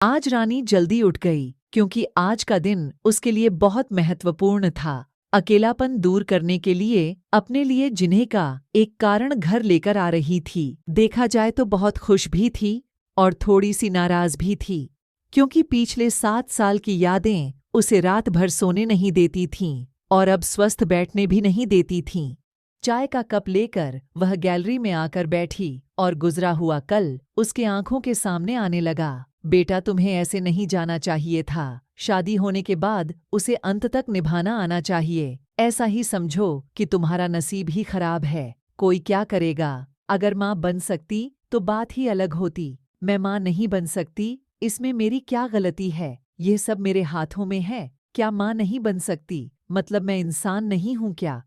आज रानी जल्दी उठ गई क्योंकि आज का दिन उसके लिए बहुत महत्वपूर्ण था। अकेलापन दूर करने के लिए अपने लिए जिन्हें का एक कारण घर लेकर आ रही थी। देखा जाए तो बहुत खुश भी थी और थोड़ी सी नाराज भी थी, क्योंकि पिछले 7 साल की यादें उसे रात भर सोने नहीं देती थीं और अब स्वस्थ बैठने भी नहीं देती थीं। चाय का कप लेकर वह गैलरी में आकर बैठी और गुजरा हुआ कल उसके आंखों के सामने आने लगा। बेटा, तुम्हें ऐसे नहीं जाना चाहिए था। शादी होने के बाद उसे अंत तक निभाना आना चाहिए। ऐसा ही समझो कि तुम्हारा नसीब ही खराब है। कोई क्या करेगा। अगर माँ बन सकती तो बात ही अलग होती। मैं माँ नहीं बन सकती, इसमें मेरी क्या गलती है? ये सब मेरे हाथों में है। क्या माँ नहीं बन सकती मतलब मैं इंसान नहीं हूँ क्या?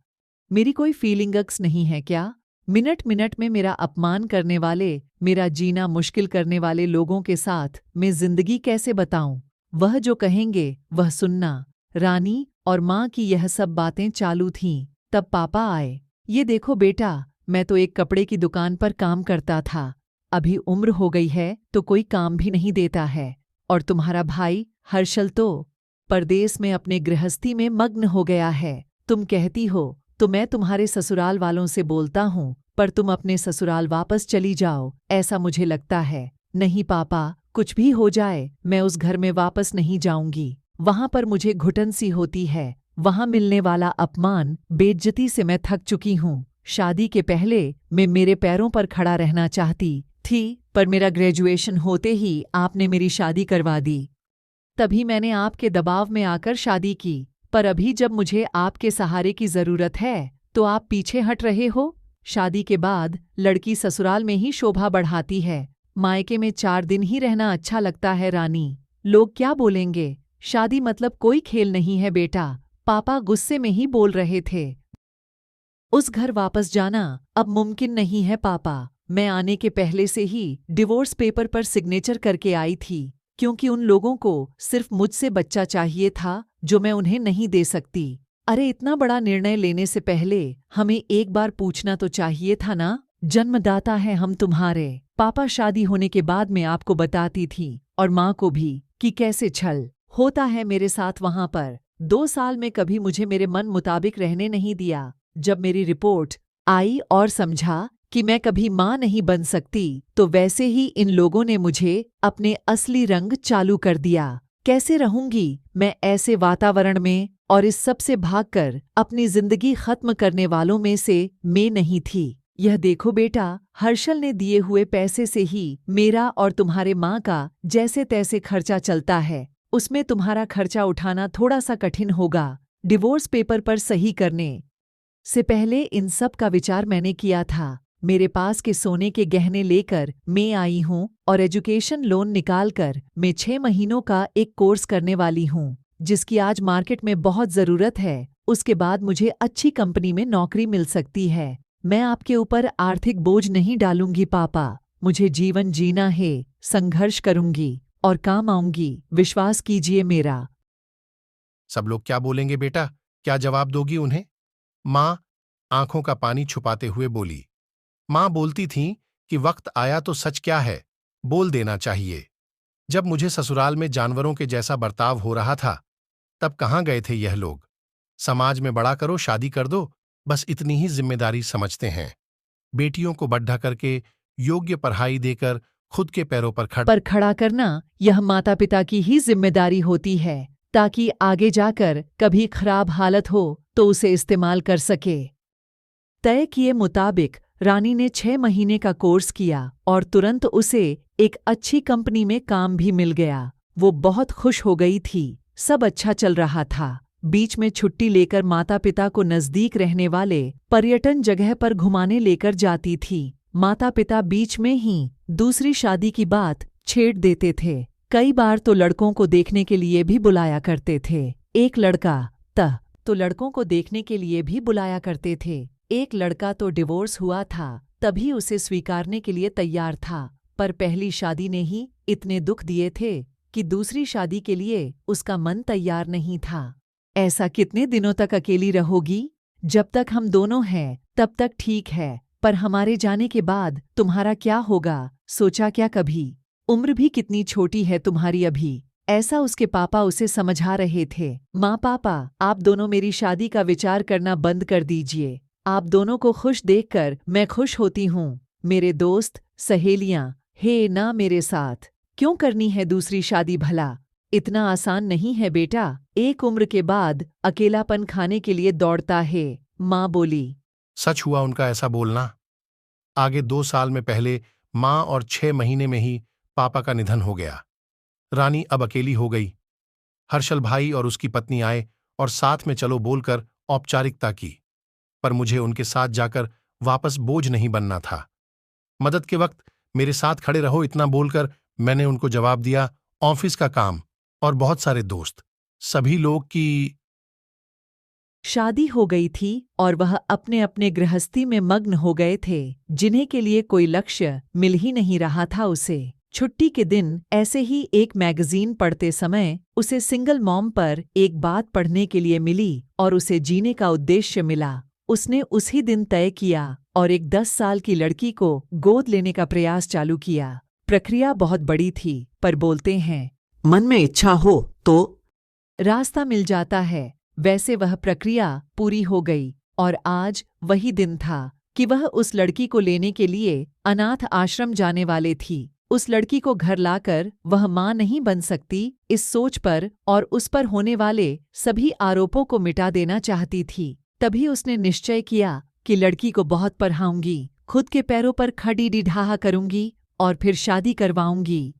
मेरी कोई फीलिंग्स नहीं है क्या? मिनट मिनट में मेरा अपमान करने वाले, मेरा जीना मुश्किल करने वाले लोगों के साथ मैं जिंदगी कैसे बताऊं? वह जो कहेंगे वह सुनना। रानी और माँ की यह सब बातें चालू थीं, तब पापा आए। ये देखो बेटा, मैं तो एक कपड़े की दुकान पर काम करता था। अभी उम्र हो गई है तो कोई काम भी नहीं देता है। और तुम्हारा भाई हर्षल तो परदेश में अपने गृहस्थी में मग्न हो गया है। तुम कहती हो तो मैं तुम्हारे ससुराल वालों से बोलता हूँ, पर तुम अपने ससुराल वापस चली जाओ, ऐसा मुझे लगता है। नहीं पापा, कुछ भी हो जाए मैं उस घर में वापस नहीं जाऊंगी। वहां पर मुझे घुटन सी होती है। वहां मिलने वाला अपमान, बेइज्जती से मैं थक चुकी हूँ। शादी के पहले मैं मेरे पैरों पर खड़ा रहना चाहती थी, पर मेरा ग्रेजुएशन होते ही आपने मेरी शादी करवा दी। तभी मैंने आपके दबाव में आकर शादी की, पर अभी जब मुझे आपके सहारे की जरूरत है तो आप पीछे हट रहे हो। शादी के बाद लड़की ससुराल में ही शोभा बढ़ाती है। मायके में 4 दिन ही रहना अच्छा लगता है रानी। लोग क्या बोलेंगे? शादी मतलब कोई खेल नहीं है बेटा। पापा गुस्से में ही बोल रहे थे। उस घर वापस जाना अब मुमकिन नहीं है पापा। मैं आने के पहले से ही डिवोर्स पेपर पर सिग्नेचर करके आई थी, क्योंकि उन लोगों को सिर्फ मुझसे बच्चा चाहिए था जो मैं उन्हें नहीं दे सकती। अरे इतना बड़ा निर्णय लेने से पहले हमें एक बार पूछना तो चाहिए था ना। जन्मदाता है हम तुम्हारे। पापा शादी होने के बाद मैं आपको बताती थी और माँ को भी कि कैसे छल होता है मेरे साथ वहां पर। 2 साल में कभी मुझे मेरे मन मुताबिक रहने नहीं दिया। जब मेरी रिपोर्ट आई और समझा कि मैं कभी माँ नहीं बन सकती, तो वैसे ही इन लोगों ने मुझे अपने असली रंग चालू कर दिया। कैसे रहूंगी मैं ऐसे वातावरण में? और इस सब से भागकर अपनी जिंदगी खत्म करने वालों में से मैं नहीं थी। यह देखो बेटा, हर्षल ने दिए हुए पैसे से ही मेरा और तुम्हारे माँ का जैसे तैसे खर्चा चलता है। उसमें तुम्हारा खर्चा उठाना थोड़ा सा कठिन होगा। डिवोर्स पेपर पर सही करने से पहले इन सब का विचार मैंने किया था। मेरे पास के सोने के गहने लेकर मैं आई हूँ और एजुकेशन लोन निकालकर मैं 6 महीनों का एक कोर्स करने वाली हूँ, जिसकी आज मार्केट में बहुत ज़रूरत है। उसके बाद मुझे अच्छी कंपनी में नौकरी मिल सकती है। मैं आपके ऊपर आर्थिक बोझ नहीं डालूंगी पापा। मुझे जीवन जीना है, संघर्ष करूंगी और काम आऊंगी, विश्वास कीजिए मेरा। सब लोग क्या बोलेंगे बेटा? क्या जवाब दोगी उन्हें? माँ आंखों का पानी छुपाते हुए बोली। माँ बोलती थीं कि वक्त आया तो सच क्या है बोल देना चाहिए। जब मुझे ससुराल में जानवरों के जैसा बर्ताव हो रहा था, तब कहाँ गए थे यह लोग? समाज में बड़ा करो, शादी कर दो, बस इतनी ही जिम्मेदारी समझते हैं। बेटियों को बढ़ा करके योग्य पढ़ाई देकर खुद के पैरों पर खड़ा करना यह माता पिता की ही जिम्मेदारी होती है, ताकि आगे जाकर कभी खराब हालत हो तो उसे इस्तेमाल कर सके। तय किए मुताबिक रानी ने 6 महीने का कोर्स किया और तुरंत उसे एक अच्छी कंपनी में काम भी मिल गया। वो बहुत खुश हो गई थी। सब अच्छा चल रहा था। बीच में छुट्टी लेकर माता पिता को नजदीक रहने वाले पर्यटन जगह पर घुमाने लेकर जाती थी। माता पिता बीच में ही दूसरी शादी की बात छेड़ देते थे। कई बार तो लड़कों को देखने के लिए भी बुलाया करते थे। एक लड़का तो लड़कों को देखने के लिए भी बुलाया करते थे। एक लड़का तो डिवोर्स हुआ था, तभी उसे स्वीकारने के लिए तैयार था, पर पहली शादी ने ही इतने दुख दिए थे कि दूसरी शादी के लिए उसका मन तैयार नहीं था। ऐसा कितने दिनों तक अकेली रहोगी? जब तक हम दोनों हैं तब तक ठीक है, पर हमारे जाने के बाद तुम्हारा क्या होगा, सोचा क्या कभी? उम्र भी कितनी छोटी है तुम्हारी अभी। ऐसा उसके पापा उसे समझा रहे थे। माँ पापा, आप दोनों मेरी शादी का विचार करना बंद कर दीजिए। आप दोनों को खुश देखकर मैं खुश होती हूँ। मेरे दोस्त, सहेलियाँ, हे ना मेरे साथ। क्यों करनी है दूसरी शादी भला? इतना आसान नहीं है बेटा। एक उम्र के बाद अकेलापन खाने के लिए दौड़ता है। माँ बोली। सच हुआ उनका ऐसा बोलना। आगे 2 साल में पहले माँ और 6 महीने में ही पापा का निधन हो गया। रानी अब अकेली हो गई। हर्षल भाई और उसकी पत्नी आए और साथ में चलो बोलकर औपचारिकता की, पर मुझे उनके साथ जाकर वापस बोझ नहीं बनना था। मदद के वक्त मेरे साथ खड़े रहो इतना बोलकर मैंने उनको जवाब दिया, ऑफिस का काम और बहुत सारे दोस्त, सभी लोग की। शादी हो गई थी और वह अपने अपने गृहस्थी में मग्न हो गए थे, जिन्हें के लिए कोई लक्ष्य मिल ही नहीं रहा था उसे। छुट्टी के दिन ऐसे ही एक मैगजीन पढ़ते समय उसे सिंगल मॉम पर एक बात पढ़ने के लिए मिली और उसे जीने का उद्देश्य मिला। उसने उसी दिन तय किया और एक 10 साल की लड़की को गोद लेने का प्रयास चालू किया। प्रक्रिया बहुत बड़ी थी, पर बोलते हैं, मन में इच्छा हो तो रास्ता मिल जाता है। वैसे वह प्रक्रिया पूरी हो गई और आज वही दिन था कि वह उस लड़की को लेने के लिए अनाथ आश्रम जाने वाले थी। उस लड़की को घर लाकर वह माँ नहीं बन सकती, इस सोच पर और उस पर होने वाले सभी आरोपों को मिटा देना चाहती थी। तभी उसने निश्चय किया कि लड़की को बहुत पढ़ाऊंगी, खुद के पैरों पर खड़ी ढाहा करूंगी और फिर शादी करवाऊंगी।